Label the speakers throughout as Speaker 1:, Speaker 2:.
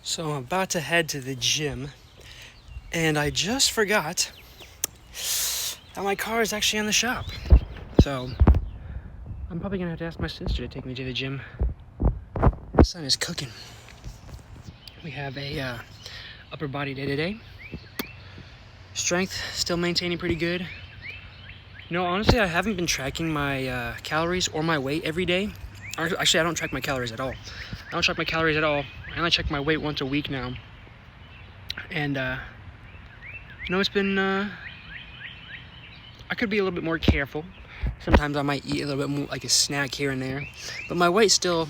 Speaker 1: So I'm about to head to the gym, and I just forgot that my car is actually in the shop. So I'm probably gonna have to ask my sister to take me to the gym. The sun is cooking. We have a upper body day today. Strength still maintaining pretty good. No, honestly, I haven't been tracking my calories or my weight every day. Actually, I don't track my calories at all. I only check my weight once a week now. And it's been. I could be a little bit more careful. Sometimes I might eat a little bit more, like a snack here and there. But my weight's still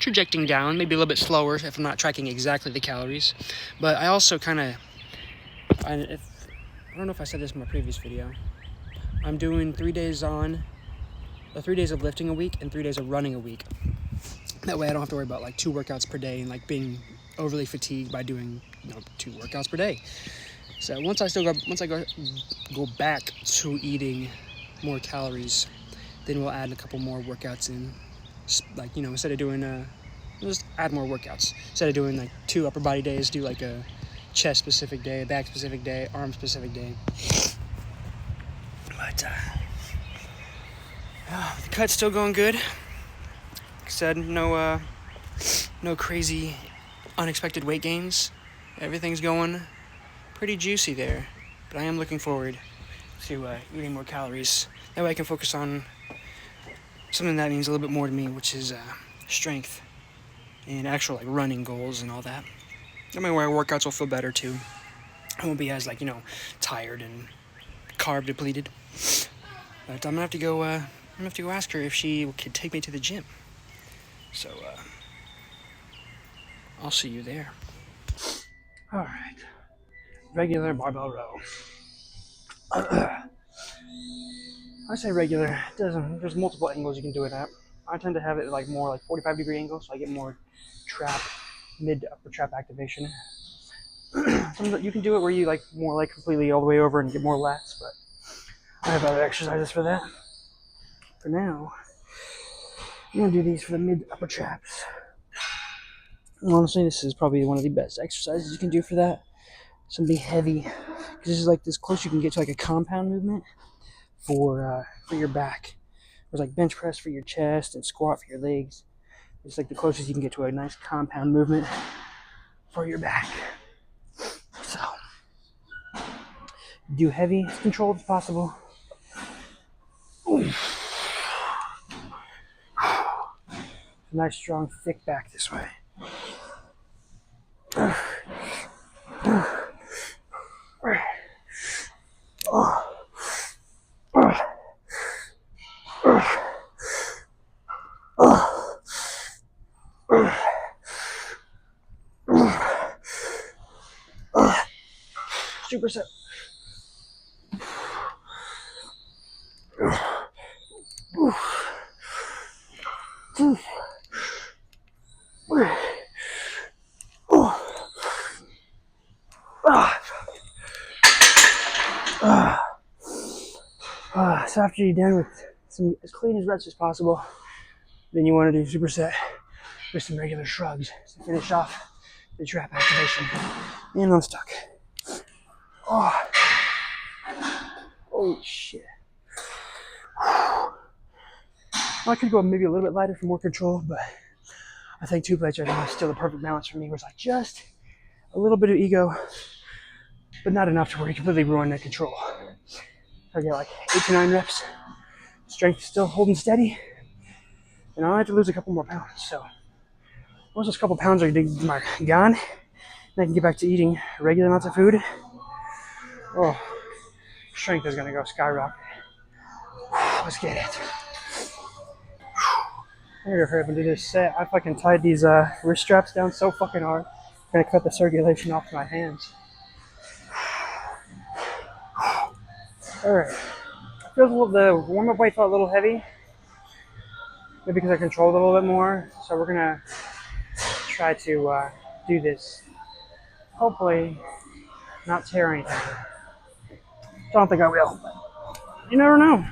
Speaker 1: trajecting down, maybe a little bit slower if I'm not tracking exactly the calories. But I also kind of, I don't know if I said this in my previous video. I'm doing 3 days on, 3 days of lifting a week and 3 days of running a week. That way I don't have to worry about like 2 workouts per day and like being overly fatigued by doing 2 workouts per day. So once I go back to eating more calories, then we'll add a couple more workouts in. Like, instead of doing just add more workouts. Instead of doing like 2 upper body days, do like a chest specific day, a back specific day, arm specific day. But the cut's still going good. Like I said, no crazy unexpected weight gains. Everything's going pretty juicy there. But I am looking forward to eating more calories. That way I can focus on something that means a little bit more to me, which is strength and actual like running goals and all that. I mean, where workouts will feel better too. I won't be as tired and carb depleted. But I'm gonna have to go ask her if she could take me to the gym. So I'll see you there. All right, regular barbell row. I say regular. There's multiple angles you can do it at. I tend to have it like more like 45-degree angles, so I get more mid to upper trap activation. You can do it where you like more like completely all the way over and get more lats, but I have other exercises for that. For now, I'm gonna do these for the mid to upper traps. And honestly, this is probably one of the best exercises you can do for that. Something heavy, because this is like as close you can get to like a compound movement for your back. There's like bench press for your chest and squat for your legs. It's like the closest you can get to a nice compound movement for your back. So, do heavy, as controlled as possible. Nice, strong, thick back this way. Superset. So after you're done with some as clean as reps as possible, then you want to do superset with some regular shrugs to finish off the trap activation. And I'm stuck. Holy shit. I could go maybe a little bit lighter for more control, but I think 2 plates right now is still the perfect balance for me, where it's like just a little bit of ego, but not enough to where you completely ruin that control. I get like 8 to 9 reps. Strength still holding steady, and I'll have to lose a couple more pounds. So once those couple pounds are gone, then I can get back to eating regular amounts of food. Oh, strength is gonna go skyrocket. Let's get it. I gotta hurry up and do this set. I fucking tied these wrist straps down so fucking hard. I'm gonna cut the circulation off my hands. Alright. The warm-up weight felt a little heavy. Maybe because I controlled it a little bit more. So we're gonna try to do this. Hopefully not tear anything. Don't think I will. You never know.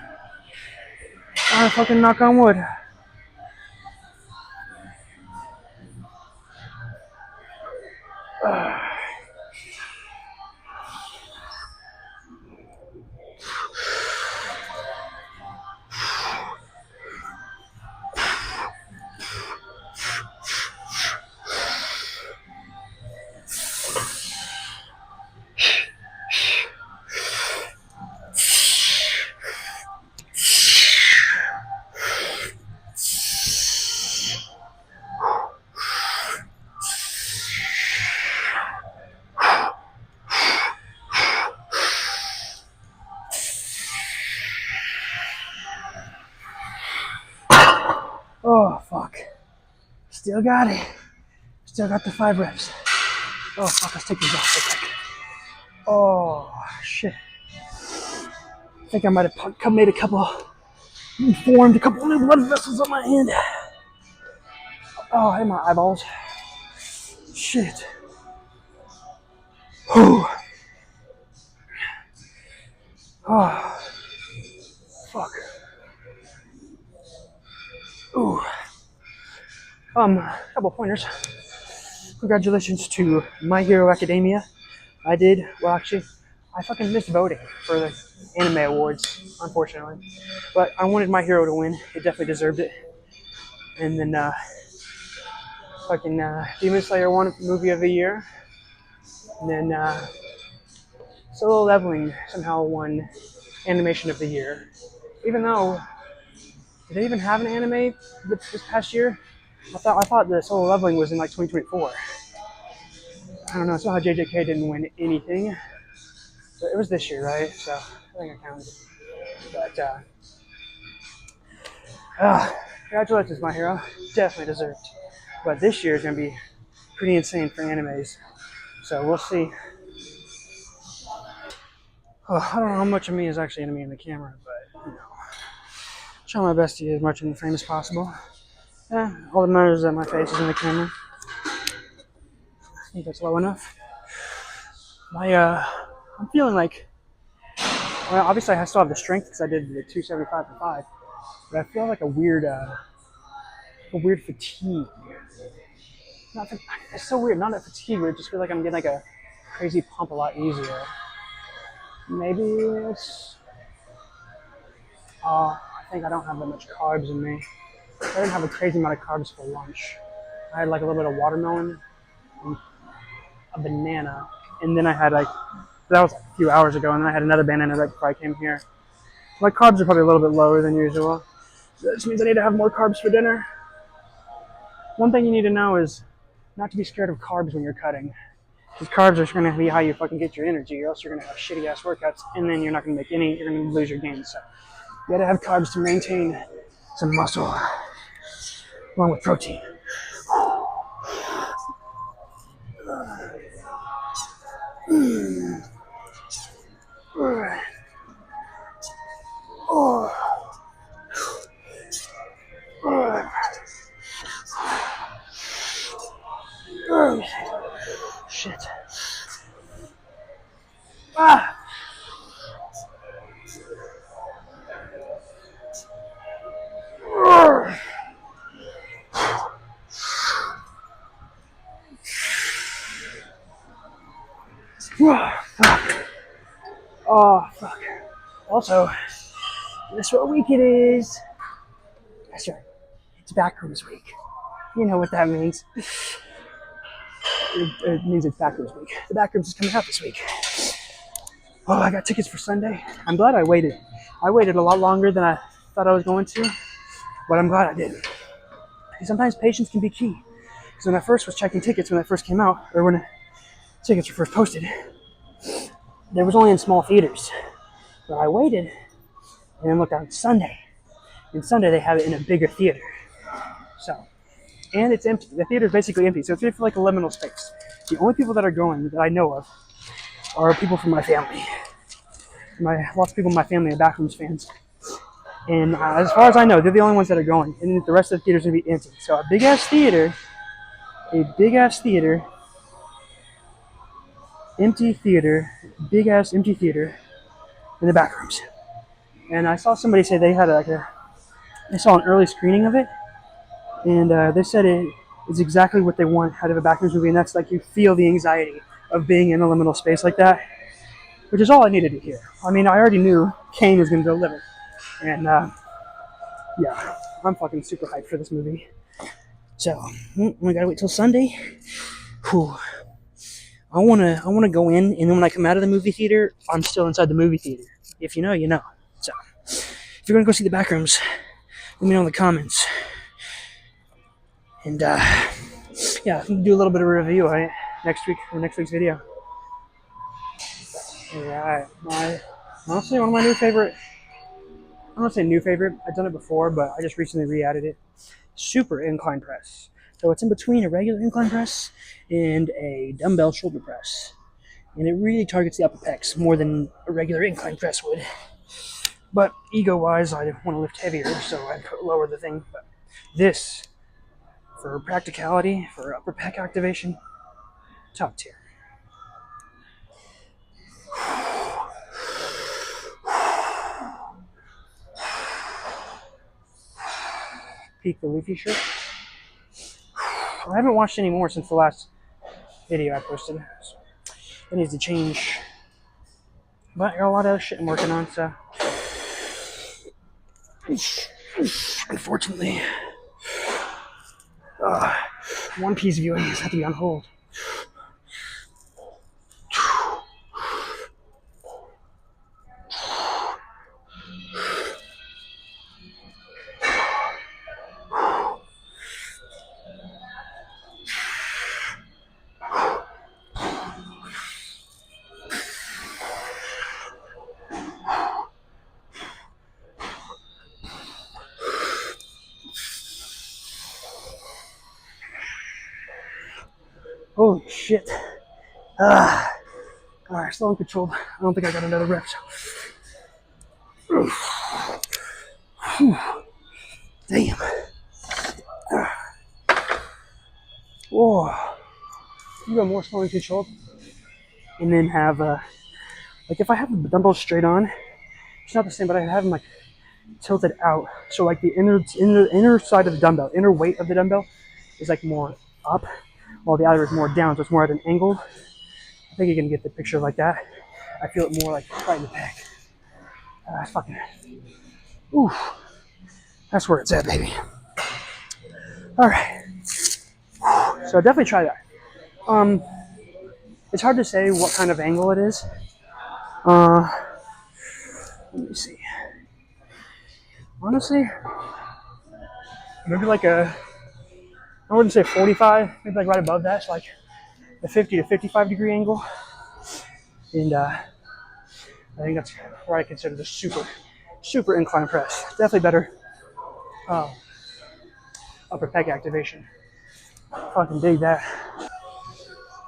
Speaker 1: I fucking knock on wood. Oh, fuck. Still got it. Still got the 5 reps. Oh, fuck, let's take these off for a second. Oh, shit. I think I might have made formed a couple new blood vessels on my hand. Oh, hey, my eyeballs. Shit. Oh, oh, fuck. Ooh. A couple pointers. Congratulations to My Hero Academia. I fucking missed voting for the anime awards, unfortunately. But I wanted My Hero to win. It definitely deserved it. And then, Demon Slayer won Movie of the Year. And then, Solo Leveling somehow won Animation of the Year. Even though, did they even have an anime this past year? I thought the Solo Leveling was in like 2024. I don't know. Somehow JJK didn't win anything. But it was this year, right? So I think I counted. But congratulations, My Hero. Definitely deserved. But this year is gonna be pretty insane for animes. So we'll see. Oh, I don't know how much of me is actually gonna be in the camera, but try my best to get as much in the frame as possible. Yeah, all that matters is that my face is in the camera. I think that's low enough. I'm feeling like, well, obviously I still have the strength because I did the 275 for 5, but I feel like a weird fatigue. It's so weird, not a fatigue, but I just feel like I'm getting like a crazy pump a lot easier. Maybe it's, I think I don't have that much carbs in me. I didn't have a crazy amount of carbs for lunch. I had like a little bit of watermelon and a banana, and then I had like, that was like a few hours ago, and then I had another banana right before I came here. My carbs are probably a little bit lower than usual. This means I need to have more carbs for dinner. One thing you need to know is not to be scared of carbs when you're cutting. Because carbs are going to be how you fucking get your energy, or else you're going to have shitty ass workouts, and then you're not going to you're going to lose your gains. So you got to have carbs to maintain some muscle, along with protein. Shit. Ah! Fuck. Oh, fuck. Also, guess what week it is? That's right. It's Backrooms week. You know what that means. It means it's Backrooms week. The Backrooms is coming out this week. Oh, I got tickets for Sunday. I'm glad I waited. I waited a lot longer than I thought I was going to, but I'm glad I did. Because sometimes patience can be key. Because when I first was checking tickets when they first came out, or when tickets were first posted, there was only in small theaters. But I waited and then looked on Sunday. And Sunday they have it in a bigger theater. So, and it's empty. The theater is basically empty. So it's for like a liminal space. The only people that are going that I know of are people from my family. Lots of people in my family are Backrooms fans. And as far as I know, they're the only ones that are going. And the rest of the theater's going to be empty. So a big ass theater, empty theater, big ass empty theater in the Backrooms. And I saw somebody say they had they saw an early screening of it. And they said is exactly what they want out of a Backrooms movie, and that's like you feel the anxiety of being in a liminal space like that, which is all I needed to hear. I mean, I already knew Kane was going to deliver, and yeah, I'm fucking super hyped for this movie. So we gotta wait till Sunday. Whew. I wanna go in, and then when I come out of the movie theater, I'm still inside the movie theater. If you know, you know. So if you're gonna go see the Backrooms, let me know in the comments. And yeah, we can do a little bit of a review on it next week for next week's video. Yeah, honestly one of my new favorite. I don't say new favorite. I've done it before, but I just recently re-added it. Super incline press. So it's in between a regular incline press and a dumbbell shoulder press. And it really targets the upper pecs more than a regular incline press would. But ego-wise, I want to lift heavier, so I lower the thing. But this, for practicality, for upper pec activation, top tier. Peek the Leafy shirt. I haven't watched any more since the last video I posted. So it needs to change. But I got a lot of other shit I'm working on, so unfortunately, One Piece viewing has had to be on hold. Holy shit. Alright, still uncontrolled. I don't think I got another rep. So. Damn. Whoa. You got more slow and controlled. And then have, like if I have the dumbbells straight on, it's not the same, but I have them like tilted out. So like the inner side of the dumbbell, inner weight of the dumbbell is like more up, while the outer is more down, so it's more at an angle. I think you can get the picture like that. I feel it more like right in the back. Fucking, ooh, that's where it's at, baby. All right, so definitely try that. It's hard to say what kind of angle it is. Let me see. Honestly, maybe like I wouldn't say 45, maybe like right above that, so like a 50 to 55 degree angle. And I think that's what I consider the super incline press. Definitely better upper pec activation. Fucking dig that.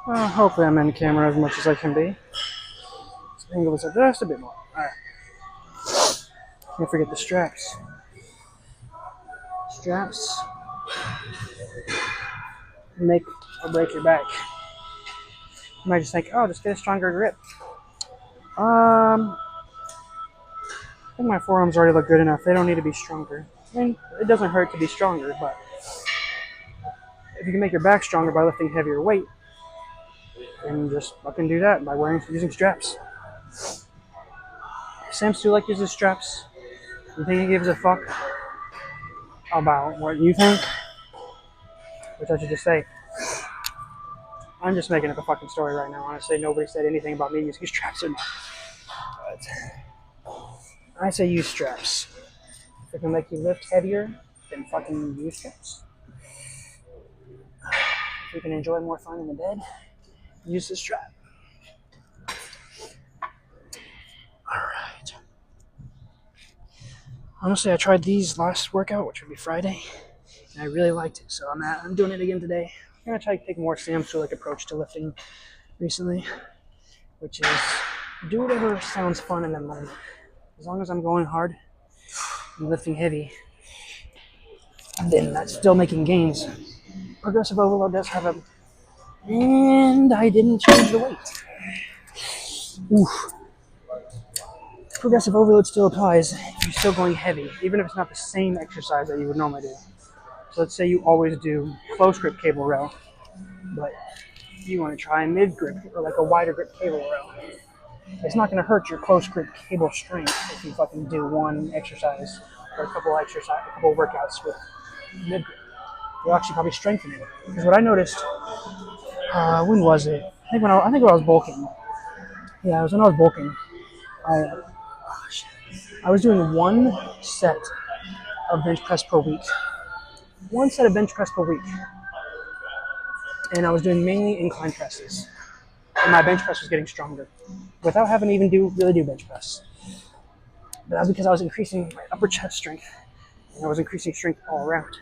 Speaker 1: Well, hopefully I'm in camera as much as I can be. This angle is just a bit more. Alright. Can't forget the straps. Straps make or break your back. You might just think, oh, just get a stronger grip. I think my forearms already look good enough. They don't need to be stronger. I mean, it doesn't hurt to be stronger, but if you can make your back stronger by lifting heavier weight, then just fucking do that by using straps. Sam Sulek uses straps. You think he gives a fuck about what you think? Which I should just say, I'm just making up a fucking story right now. Honestly, nobody said anything about me using straps or not. But I say use straps. If it can make you lift heavier, then fucking use straps. If you can enjoy more fun in the bed, use the strap. Alright. Honestly, I tried these last workout, which would be Friday, and I really liked it, so I'm doing it again today. I'm going to try to take a more Sam Sulek approach to lifting recently, which is do whatever sounds fun in the moment. As long as I'm going hard and lifting heavy, then that's still making gains. Progressive overload does have a... And I didn't change the weight. Oof. Progressive overload still applies. You're still going heavy, even if it's not the same exercise that you would normally do. So let's say you always do close grip cable row, but you want to try mid grip or like a wider grip cable row. It's not going to hurt your close grip cable strength if you fucking do one exercise or a couple workouts with mid grip. You'll actually probably strengthen it. Because what I noticed, when was it? I think when I was bulking. Yeah, it was when I was bulking. I I was doing one set of bench press per week. One set of bench press per week. And I was doing mainly incline presses. And my bench press was getting stronger without having to even really do bench press. But that's because I was increasing my upper chest strength and I was increasing strength all around.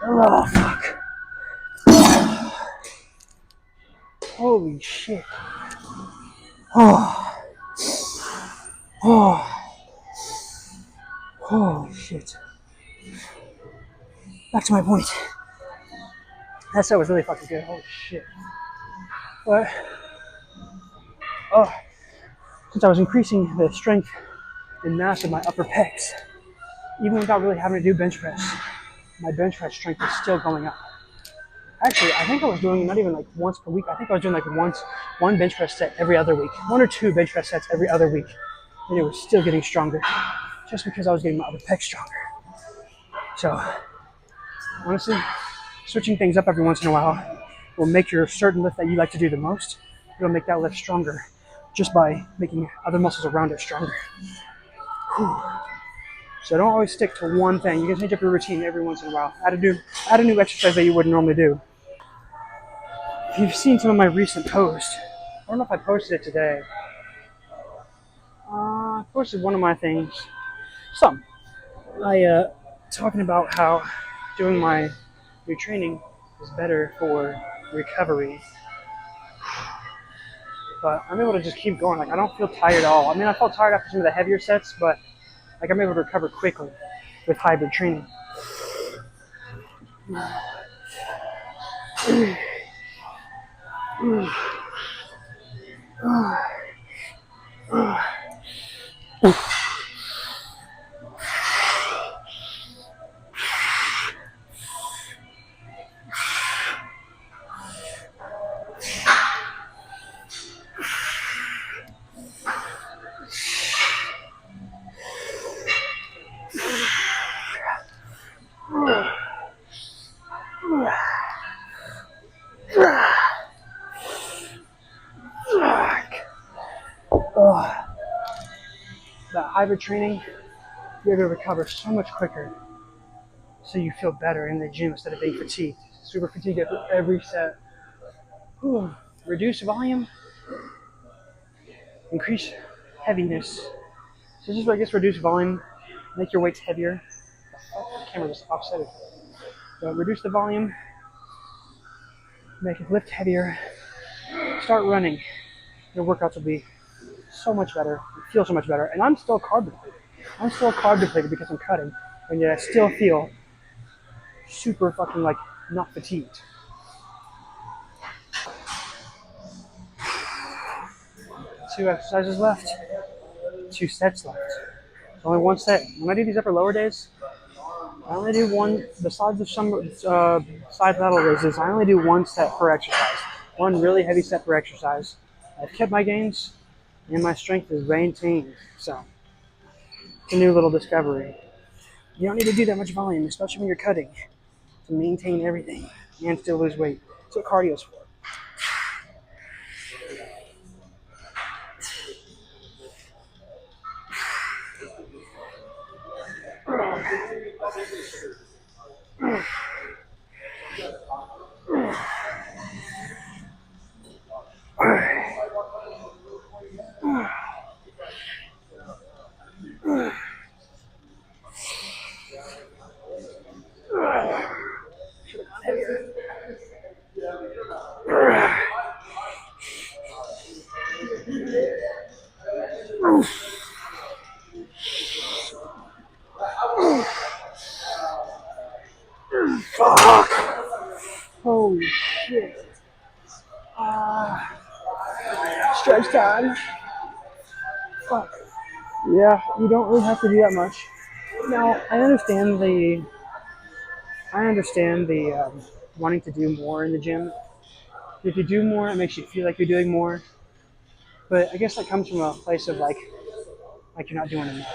Speaker 1: Oh, fuck. Holy shit. Oh. Oh. Holy shit. Back to my point. That set was really fucking good. Holy shit. But, since I was increasing the strength and mass of my upper pecs, even without really having to do bench press, my bench press strength was still going up. Actually, I think I was doing not even like once per week. I think I was doing like one bench press set every other week. One or two bench press sets every other week. And it was still getting stronger. Just because I was getting my upper pecs stronger. So, honestly, switching things up every once in a while will make your certain lift that you like to do the most, it'll make that lift stronger just by making other muscles around it stronger. Whew. So don't always stick to one thing. You can change up your routine every once in a while. Add a new exercise that you wouldn't normally do. If you've seen some of my recent posts, I don't know if I posted it today. I posted one of my things. Some. Talking about how doing my new training is better for recovery. But I'm able to just keep going. Like, I don't feel tired at all. I mean, I felt tired after some of the heavier sets, but like I'm able to recover quickly with hybrid training. That hybrid training, you're able to recover so much quicker, so you feel better in the gym instead of being fatigued. Super fatigued after every set. Whew. Reduce volume, increase heaviness. So just, I guess, reduce volume, make your weights heavier. The camera just offset it. So reduce the volume, make it lift heavier, start running. Your workouts will be so much better, feel so much better. And I'm still carb depleted. I'm still carb depleted because I'm cutting, and yet I still feel super fucking like not fatigued. Two exercises left, two sets left. Only one set. When I do these upper lower days, I only do one. Besides the some side lateral raises, I only do one set per exercise. One really heavy set per exercise. I've kept my gains, and my strength is maintained. So, it's a new little discovery. You don't need to do that much volume, especially when you're cutting, to maintain everything and still lose weight. That's what cardio is for. Should have gone heavier. Fuck! Holy shit. Stretch time. Fuck. Yeah, you don't really have to do that much. Now, I understand the wanting to do more in the gym. If you do more, it makes you feel like you're doing more. But I guess that comes from a place of like you're not doing enough.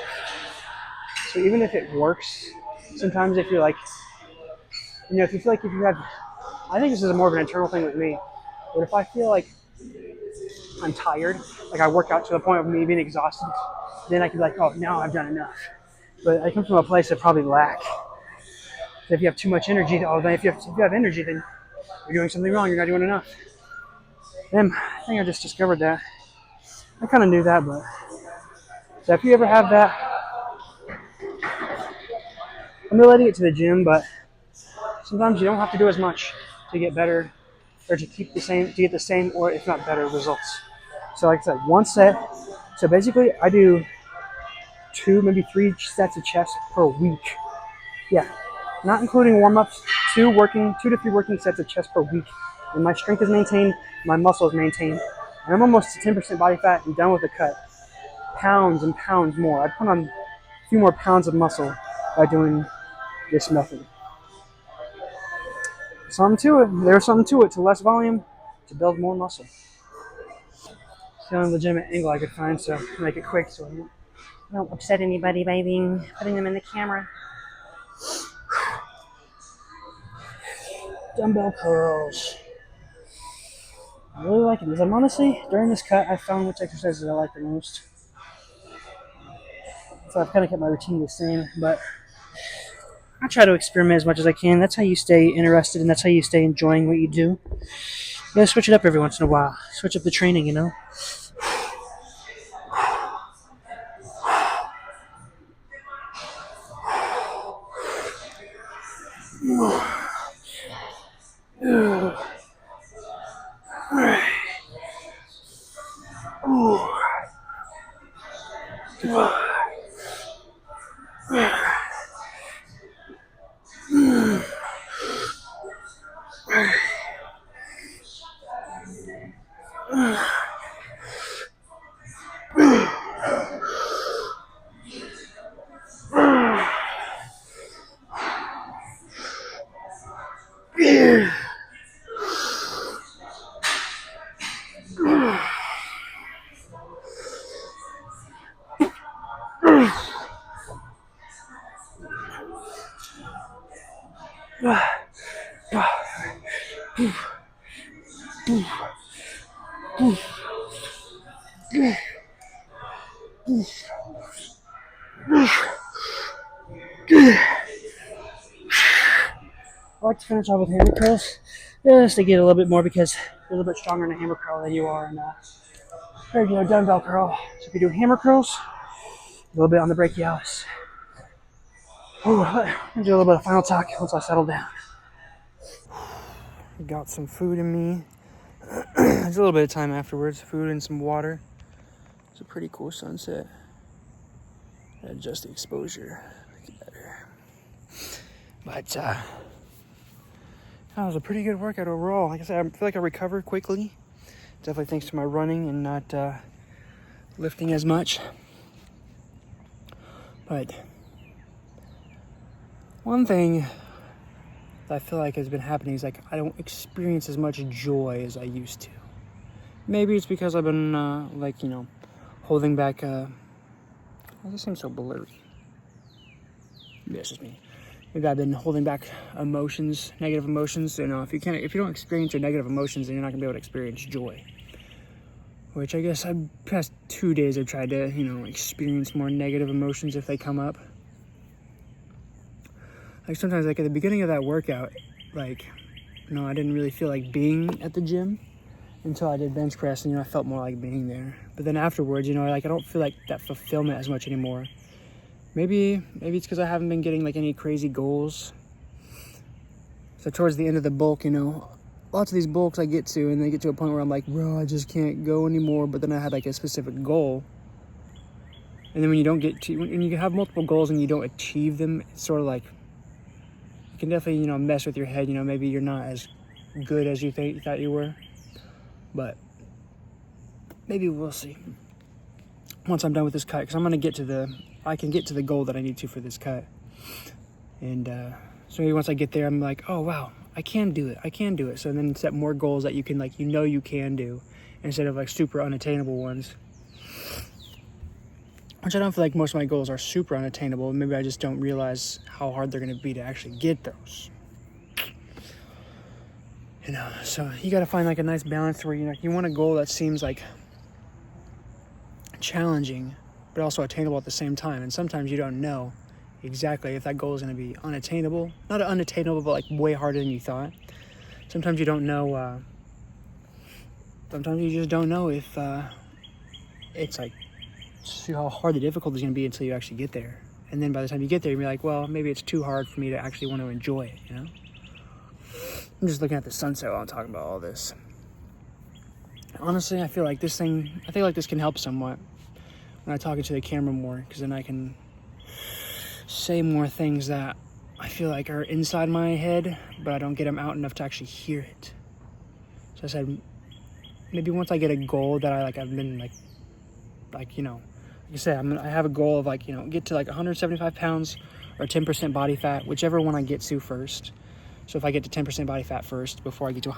Speaker 1: So even if it works, sometimes if you're like, if you feel like if you have, I think this is more of an internal thing with me. But if I feel like I'm tired, like I work out to the point of me being exhausted, then I can be like, oh, now I've done enough. But I come from a place of probably lack. So if you have too much energy, then if you have energy, then you're doing something wrong. You're not doing enough. Then I think I just discovered that. I kind of knew that, but so if you ever have that, I'm relating it to the gym, but sometimes you don't have to do as much to get better or to get the same or if not better results. So like I said, one set. So basically I do 2, maybe 3 sets of chest per week. Yeah, not including warm-ups, 2 to 3 working sets of chest per week. And my strength is maintained, my muscle is maintained. And I'm almost to 10% body fat and done with the cut. Pounds and pounds more. I put on a few more pounds of muscle by doing this method. Something to it. There's something to it. To less volume, to build more muscle. It's the only legitimate angle I could find, so make it quick so I don't upset anybody by putting them in the camera. Dumbbell curls. I really like it because I'm honestly, during this cut, I found which exercises I like the most. So I've kind of kept my routine the same, but I try to experiment as much as I can. That's how you stay interested and that's how you stay enjoying what you do. You gotta switch it up every once in a while. Switch up the training, you know? I like to finish off with hammer curls, just to get a little bit more because you're a little bit stronger in a hammer curl than you are in a regular dumbbell curl. So if you do hammer curls, a little bit on the brachialis. Ooh, I'm gonna do a little bit of final talk once I settle down. Got some food in me. There's a little bit of time afterwards. Food and some water. It's a pretty cool sunset. Adjust the exposure, make it better. But that was a pretty good workout overall. Like I said, I feel like I recovered quickly. Definitely thanks to my running and not lifting as much. But one thing that I feel like has been happening is like I don't experience as much joy as I used to. Maybe it's because I've been holding back. This seems so blurry. Maybe that's just me. Maybe I've been holding back emotions, negative emotions. If you don't experience your negative emotions, then you're not gonna be able to experience joy. Which I guess past 2 days I've tried to, experience more negative emotions if they come up. Like sometimes, like at the beginning of that workout, I didn't really feel like being at the gym until I did bench press, and I felt more like being there. But then afterwards, I don't feel like that fulfillment as much anymore. Maybe it's because I haven't been getting like any crazy goals. So towards the end of the bulk, you know, lots of these bulks I get to, and they get to a point where I'm like, bro, I just can't go anymore. But then I had like a specific goal. And then when you don't get to, when you have multiple goals and you don't achieve them, it's sort of like, you can definitely, you know, mess with your head. You know, maybe you're not as good as you thought you were. But maybe we'll see. Once I'm done with this cut, because I'm going to get to I can get to the goal that I need to for this cut. And so maybe once I get there, I'm like, oh, wow, I can do it. So then set more goals that you can, like, you can do, instead of like super unattainable ones. Which I don't feel like most of my goals are super unattainable. Maybe I just don't realize how hard they're going to be to actually get those. You know, so you got to find like a nice balance where you want a goal that seems like challenging, but also attainable at the same time. And sometimes you don't know exactly if that goal is going to be unattainable. Not unattainable, but like way harder than you thought. Sometimes you don't know. Sometimes you just don't know if it's like, see how hard the difficulty is going to be until you actually get there. And then by the time you get there, you'll be like, well, maybe it's too hard for me to actually want to enjoy it, you know? I'm just looking at the sunset while I'm talking about all this. Honestly, I feel like this can help somewhat when I talk into the camera more, because then I can say more things that I feel like are inside my head, but I don't get them out enough to actually hear it. So I said, maybe once I get a goal that I've been like, you know, like I said, I have a goal of like, you know, get to like 175 pounds or 10% body fat, whichever one I get to first. So if I get to 10% body fat first before I get down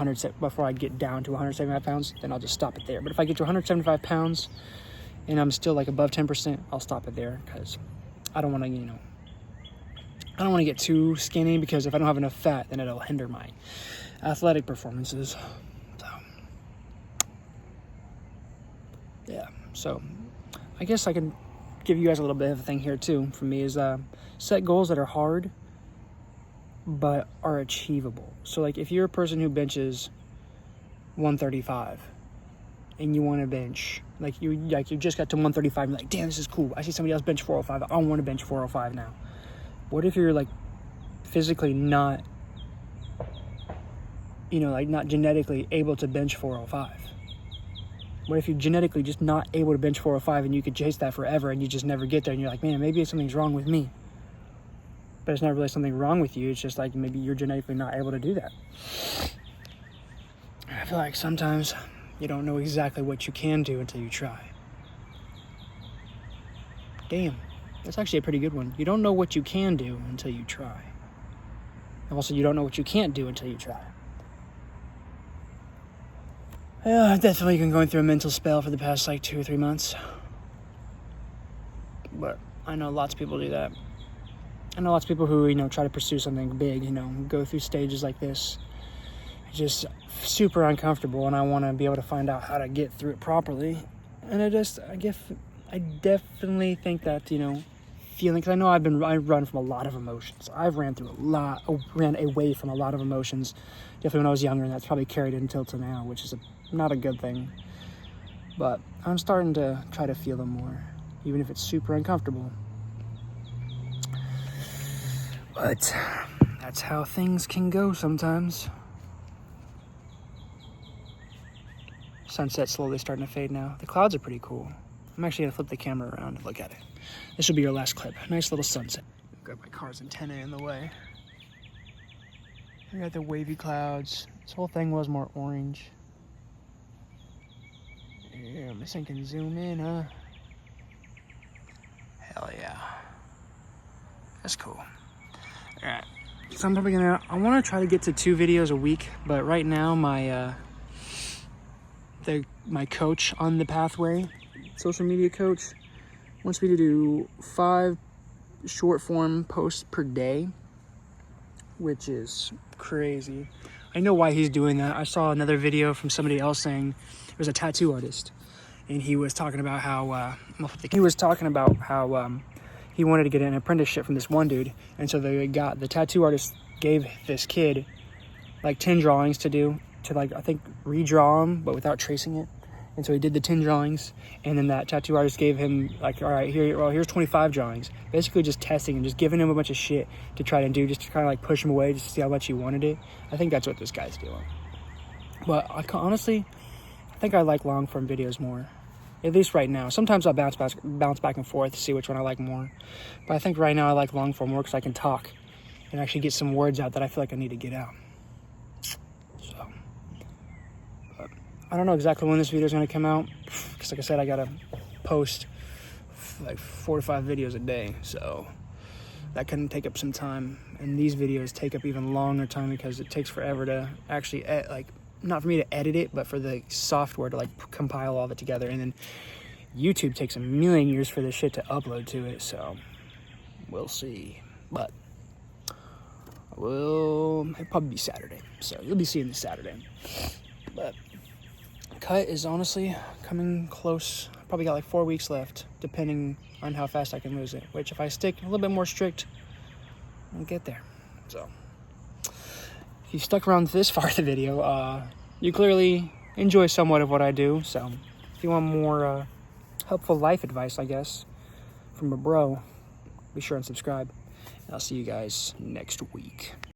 Speaker 1: to 175 pounds, then I'll just stop it there. But if I get to 175 pounds and I'm still like above 10%, I'll stop it there, because I don't want to, you know, I don't want to get too skinny, because if I don't have enough fat, then it'll hinder my athletic performances. So, yeah. So I guess I can give you guys a little bit of a thing here too. For me is set goals that are hard but are achievable. So like if you're a person who benches 135 and you want to bench, you just got to 135 and you're like, damn, this is cool. I see somebody else bench 405. I want to bench 405 now. What if you're like physically not, you know, like not genetically able to bench 405? What if you're genetically just not able to bench 405 and you could chase that forever and you just never get there, and you're like, man, maybe something's wrong with me. But it's not really something wrong with you. It's just like maybe you're genetically not able to do that. I feel like sometimes you don't know exactly what you can do until you try. Damn, that's actually a pretty good one. You don't know what you can do until you try. And also, you don't know what you can't do until you try. Yeah, I've definitely been going through a mental spell for the past 2 or 3 months. But I know lots of people do that. I know lots of people who, you know, try to pursue something big, you know, go through stages like this. It's just super uncomfortable, and I want to be able to find out how to get through it properly. And I definitely think that, you know, feeling, because I know I run from a lot of emotions. I've ran away from a lot of emotions, definitely when I was younger, and that's probably carried until now, which is not a good thing. But I'm starting to try to feel them more, even if it's super uncomfortable. But that's how things can go sometimes. Sunset's slowly starting to fade now. The clouds are pretty cool. I'm actually going to flip the camera around and look at it. This will be your last clip. Nice little sunset. Got my car's antenna in the way. We got the wavy clouds. This whole thing was more orange. Yeah, this thing can zoom in, huh? Hell yeah. That's cool. Alright. So I'm probably I want to try to get to 2 videos a week, but right now my coach on the pathway, social media coach, wants me to do 5 short form posts per day, which is crazy. I know why he's doing that. I saw another video from somebody else saying, it was a tattoo artist, and he was talking about how he wanted to get an apprenticeship from this one dude, and so the tattoo artist gave this kid 10 drawings to do, to I think redraw them but without tracing it. And so he did the 10 drawings, and then that tattoo artist gave him like, all right, here's 25 drawings. Basically just testing and just giving him a bunch of shit to try to do, just to kind of like push him away, just to see how much he wanted it. I think that's what this guy's doing. But honestly, I think I like long form videos more, at least right now. Sometimes I'll bounce back and forth to see which one I like more. But I think right now I like long form more because I can talk and actually get some words out that I feel like I need to get out. So, but I don't know exactly when this video is going to come out, because like I said, I got to post like 4 to 5 videos a day, so that can take up some time. And these videos take up even longer time because it takes forever to actually not for me to edit it, but for the software to like compile all of it together. And then YouTube takes a million years for this shit to upload to it, so we'll see. But it'll probably be Saturday, so you'll be seeing this Saturday. But cut is honestly coming close. Probably got like 4 weeks left, depending on how fast I can lose it, which if I stick a little bit more strict, I'll get there. So if you stuck around this far in the video, you clearly enjoy somewhat of what I do. So if you want more helpful life advice, I guess, from a bro, be sure and subscribe. And I'll see you guys next week.